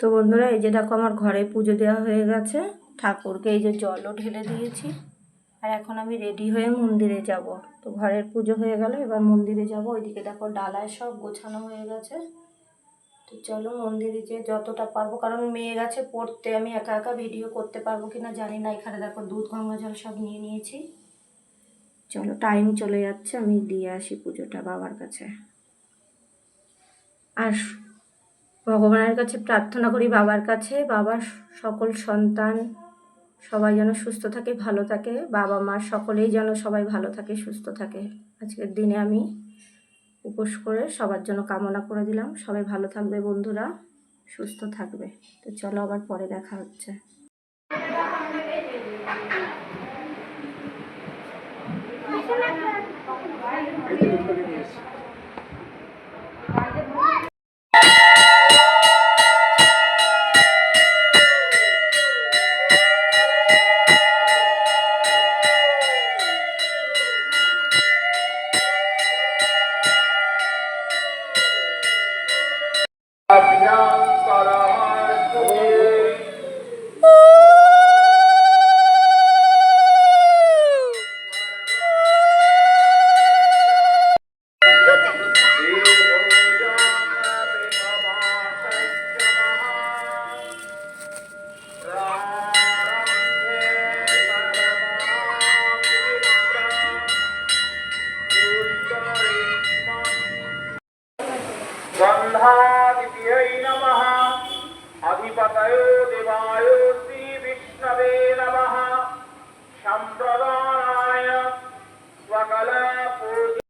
তো বন্ধুরা, এই যে দেখো আমার ঘরে পুজো দেওয়া হয়ে গেছে। ঠাকুরকে এই যে জলও ঢেলে দিয়েছি। আর এখন আমি রেডি হয়ে মন্দিরে যাব। তো ঘরের পুজো হয়ে গেল, এবার মন্দিরে যাব। ওইদিকে দেখো ডালায় সব গোছানো হয়ে গেছে। তো চলো মন্দিরে যেয়ে যতটা পারবো, কারণ মেয়ে গেছে পড়তে, আমি একা একা ভিডিও করতে পারবো কিনা জানি না। এখানে দেখো দুধ গঙ্গা জল সব নিয়ে নিয়েছি। চলো, টাইম চলে যাচ্ছে, আমি দিয়ে আসি পুজোটা বাবার কাছে। আর ভগবানের কাছে প্রার্থনা করি, বাবার কাছে, বাবার সকল সন্তান সবাই যেন সুস্থ থাকে, ভালো থাকে, বাবা মা সকলেই যেন সবাই ভালো থাকে, সুস্থ থাকে। আজকের দিনে আমি উপোস করে সবার জন্য কামনা করে দিলাম। সবাই ভালো থাকবে বন্ধুরা, সুস্থ থাকবে। তো চলো, আবার পরে দেখা হচ্ছে। गन्धादित्यै नमः। अधिपतये देवाय श्री विष्णवे नमः। सम्प्रदानाय स्वकला पूजा।